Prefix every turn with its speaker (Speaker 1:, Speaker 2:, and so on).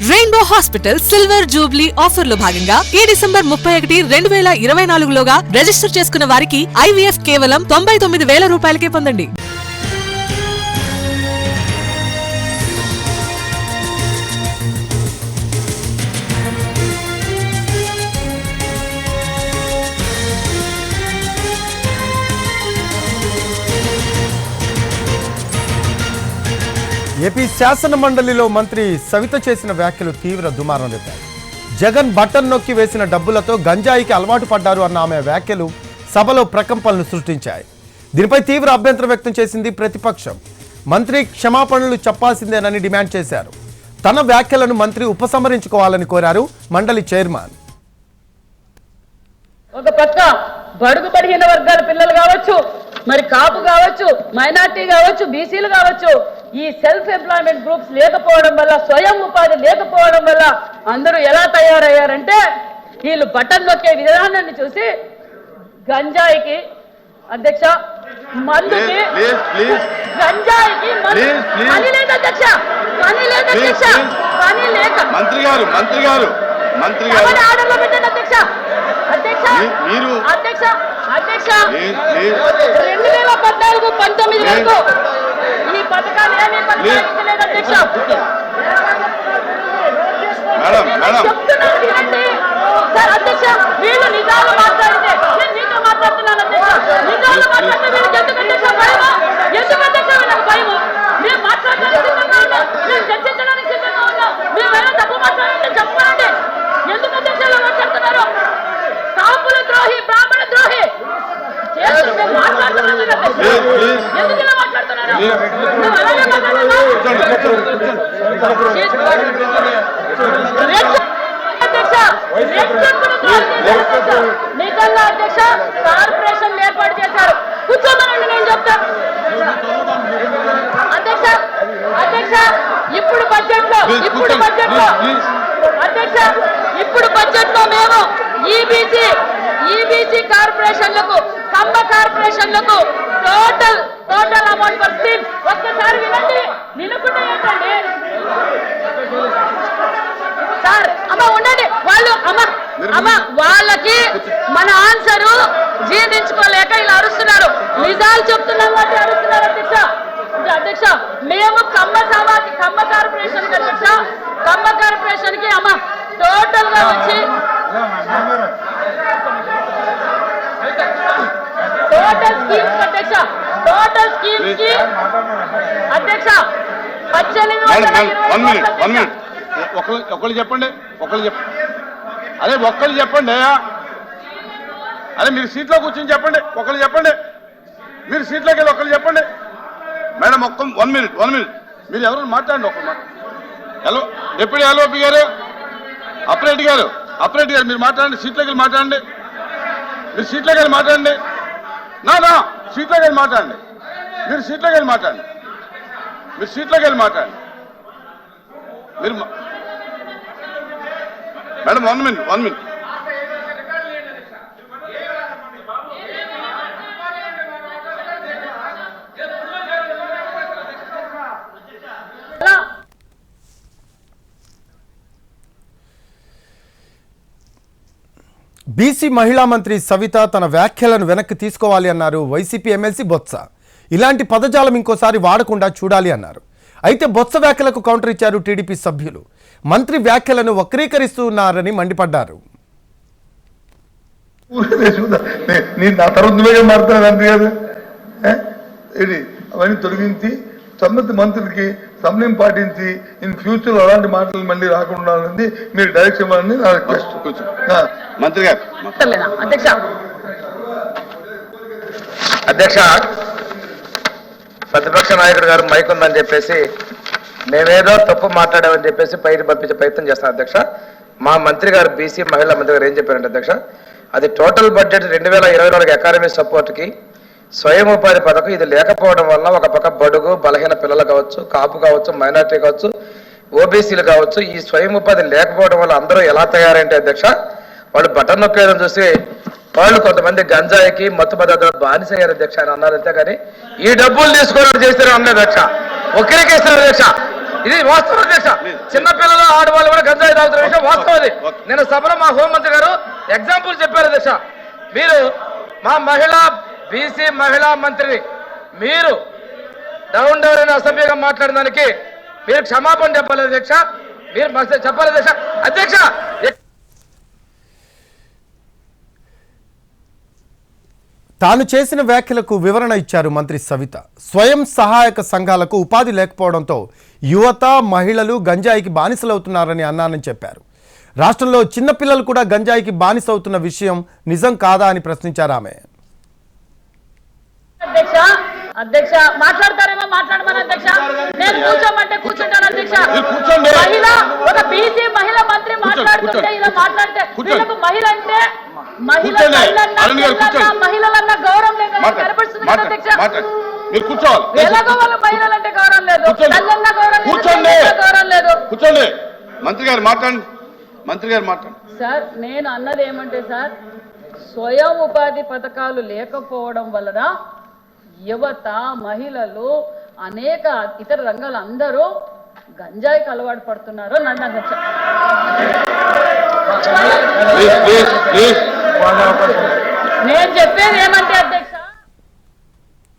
Speaker 1: Rainbow hospital silver Jubilee offer లో భాగంగా ఈ డిసెంబర్ 31, 2024 లోగా రిజిస్టర్ చేసుకున్న వారికి IVF కేవలం 99,000 రూపాయలకే పొందండి.
Speaker 2: ఏపీ శాసన మండలిలో మంత్రి సవిత చేసిన వ్యాఖ్యలు తీవ్ర దుమారం రేపాయి. జగన్ బటన్ నొక్కి వేసిన డబ్బులతో గంజాయికి అలవాటు పడ్డారు అన్న ఆమె వ్యాఖ్యలు సభలో ప్రకంపనలు సృష్టించాయి. దీనిపై తీవ్ర అభ్యంతరం వ్యక్తం చేసింది ప్రతిపక్షం. మంత్రి క్షమాపణలు చెప్పాల్సిందేనని డిమాండ్ చేశారు. తన వ్యాఖ్యలను మంత్రి ఉపసంహరించుకోవాలని కోరారు మండలి చైర్మన్.
Speaker 3: ఒక పక్క బడుగు బడిగిన వర్గాల పిల్లలు కావచ్చు, మరి కాపు కావచ్చు, మైనార్టీ కావచ్చు, బీసీలు కావచ్చు, ఈ సెల్ఫ్ ఎంప్లాయ్మెంట్ గ్రూప్స్ లేకపోవడం వల్ల, స్వయం ఉపాధి లేకపోవడం వల్ల అందరూ ఎలా తయారయ్యారంటే వీళ్ళు బటన్ నొక్కే విధానాన్ని చూసి గంజాయికి అధ్యక్ష మందుకి గంజాయికి పని లేదు అధ్యక్ష, పని లేదు అధ్యక్ష, పని లేక మంత్రి గారు ఆర్డర్లో పెట్టండి అధ్యక్ష. అధ్యక్ష అధ్యక్ష అధ్యక్ష 2014-19 వరకు ఈ పథకాలు ఏమీ కొనసాగించలేదు అధ్యక్ష. చెప్తున్నాను సార్ అధ్యక్ష, వీళ్ళు నిజాలు మాట్లాడితే నేను మీతో మాట్లాడుతున్నాను అధ్యక్ష. నిజాలు మాట్లాడితే వీళ్ళకి ఎందుకు అధ్యక్ష భయము? ఎందుకు అధ్యక్ష వీళ్ళకి భయము? మేము మాట్లాడడానికి సిద్ధంగా ఉన్నాం, మేము చర్చించడానికి సిద్ధంగా ఉన్నాం. మేమైనా తప్పు మాట్లాడాలంటే చెప్పండి. ఎందుకు అధ్యక్ష ఇలా మాట్లాడుతున్నారు? కాపుల ద్రోహి, బ్రాహ్మణ ద్రోహి చేతులు మేము మాట్లాడుతున్నాం అధ్యక్ష. ఎందుకు ఇలా మాట్లాడుతున్నారు? నువ్వు అలాగే మాట్లాడుతున్నావు నిజంగా అధ్యక్ష. కార్పొరేషన్ ఏర్పాటు చేశారు, కూర్చోమనండి నేను చెప్తాను అధ్యక్ష. అధ్యక్ష ఇప్పుడు బడ్జెట్ లో అధ్యక్ష ఇప్పుడు బడ్జెట్ లో మేము ఈబీసీ కార్పొరేషన్లకు, కంబ కార్పొరేషన్లకు టోటల్ అమౌంట్ ఫర్ స్కీమ్ ఒక్కసారి వినండి. నిలుపుకుంటే ఏంటండి సార్? అమ్మ ఉండండి, వాళ్ళు అమ్మ వాళ్ళకి మన ఆన్సరు జీర్ణించుకోలేక ఇలా అరుస్తున్నారు. నిజాలు చెప్తున్నాం కాబట్టి అరుస్తున్నారు అధ్యక్ష. అధ్యక్ష మేము కంబ కార్పొరేషన్ కి అధ్యక్ష, కంబ కార్పొరేషన్ కి అమ్మ టోటల్ గా వచ్చి టోటల్ స్కీమ్స్ అధ్యక్ష, టోటల్ స్కీమ్స్ కి అధ్యక్ష 18
Speaker 4: ఒకళ్ళు చెప్పండి. అదే ఒక్కళ్ళు చెప్పండి. అదే మీరు సీట్లో కూర్చొని చెప్పండి. ఒకళ్ళు చెప్పండి. మీరు సీట్లోకి వెళ్ళి ఒకళ్ళు చెప్పండి. మేడం వన్ మినిట్ మీరు ఎవరు మాట్లాడండి. ఒకళ్ళు హలో డిప్యూటీ ఎల్ఓపి గారు, అప్రెడ్డి గారు మీరు మాట్లాడండి. సీట్లోకి వెళ్ళి మాట్లాడండి. మీరు సీట్లోకి వెళ్ళి మాట్లాడండి. సీట్లోకి వెళ్ళి మాట్లాడండి. మీరు సీట్లోకి వెళ్ళి మాట్లాడండి. మీరు మేడం వన్ మినిట్
Speaker 2: బీసీ మహిళా మంత్రి సవిత తన వ్యాఖ్యలను వెనక్కి తీసుకోవాలి అన్నారు వైసీపీ ఎమ్మెల్సీ బొత్స. ఇలాంటి పదజాలం ఇంకోసారి వాడకుండా చూడాలి అన్నారు. అయితే బొత్స వ్యాఖ్యలకు కౌంటర్ ఇచ్చారు టీడీపీ సభ్యులు. మంత్రి వ్యాఖ్యలను వక్రీకరిస్తున్నారని మండిపడ్డారు.
Speaker 5: అవన్నీ తొలగించి సంబంధిత మంత్రులకి సమన్వయం పాటించి ఇన్ ఫ్యూచర్ అలాంటి మాటలు మళ్ళీ రాకుండా మీరు డైరెక్షన్ ఇవ్వాలని నా రిక్వెస్ట్.
Speaker 4: మంత్రి గారు
Speaker 6: అధ్యక్ష, ప్రతిపక్ష నాయకుడు గారు మైక్ ఉందని చెప్పేసి మేమేదో తప్పు మాట్లాడామని చెప్పేసి పైకి పంపించే ప్రయత్నం చేస్తాను అధ్యక్ష. మా మంత్రి గారు బీసీ మహిళా మంత్రి గారు ఏం చెప్పారంటే అధ్యక్ష, అది టోటల్ బడ్జెట్ 2024 అకాడమీ సపోర్ట్కి స్వయం ఉపాధి పథకం ఇది లేకపోవడం వల్ల ఒక పక్క బడుగు బలహీన పిల్లలు కావచ్చు, కాపు కావచ్చు, మైనార్టీ కావచ్చు, ఓబీసీలు కావచ్చు, ఈ స్వయం ఉపాధి లేకపోవడం వల్ల అందరూ ఎలా తయారంటే అధ్యక్ష, వాళ్ళు బటన్ నొక్కేయడం చూసి వాళ్ళు కొంతమంది గంజాయికి మత్తు పదార్థాలు బానిసయ్యారు అధ్యక్ష అని అన్నారు. అంతేగాని ఈ డబ్బులు తీసుకోవడం చేస్తారు అన్నారు అధ్యక్ష, ఒకరికేస్తారు అధ్యక్ష. ఇది వాస్తవం అధ్యక్ష. చిన్నపిల్లలు ఆడవాళ్ళు కూడా గంజాయి తాగుతున్న విషయం వాస్తవం అది. నేను సభలో మా హోంమంత్రి గారు ఎగ్జాంపుల్ చెప్పారు అధ్యక్ష. మీరు మా బీసీ మహిళా మంత్రిని మీరు డౌన్ అని అసభ్యంగా మాట్లాడిన దానికి మీరు క్షమాపణ చెప్పాలి అధ్యక్ష. మీరు చెప్పాలి అధ్యక్ష. అధ్యక్ష
Speaker 2: తాను చేసిన వ్యాఖ్యలకు వివరణ ఇచ్చారు మంత్రి సవిత. స్వయం సహాయక సంఘాలకు ఉపాధి లేకపోవడంతో యువత మహిళలు గంజాయికి బానిసలవుతున్నారని అన్నానని చెప్పారు. రాష్ట్రంలో చిన్నపిల్లలు కూడా గంజాయికి బానిసవుతున్న విషయం నిజం కాదా అని ప్రశ్నించారు ఆమె.
Speaker 3: అధ్యక్ష మాట్లాడతారేమో మాట్లాడమని అధ్యక్ష. నేను కూర్చోమంటే కూర్చుంటాను అధ్యక్ష. మహిళ ఒక బీసీ మహిళ మంత్రి మాట్లాడుతుంటే ఇలా మాట్లాడితే వీళ్ళకు మహిళ అంటే మహిళలన్న గౌరవం లేదని కనపడుతుంది కదా అధ్యక్ష. ఎలాగో వాళ్ళ మహిళలంటే గౌరవం లేదు, తల్లన్న గౌరవం లేదు.
Speaker 4: కూర్చోండి మంత్రి గారు మాట్లాడండి. మంత్రి గారు మాట్లాడండి.
Speaker 3: సార్ నేను అన్నది ఏమంటే సార్, స్వయం ఉపాధి పథకాలు లేకపోవడం వలన యువత మహిళలు అనేక ఇతర రంగాలు అందరూ గంజాయికి అలవాటు పడుతున్నారు నన్ను అధ్యక్ష. నేను చెప్పేది ఏమంటే అధ్యక్ష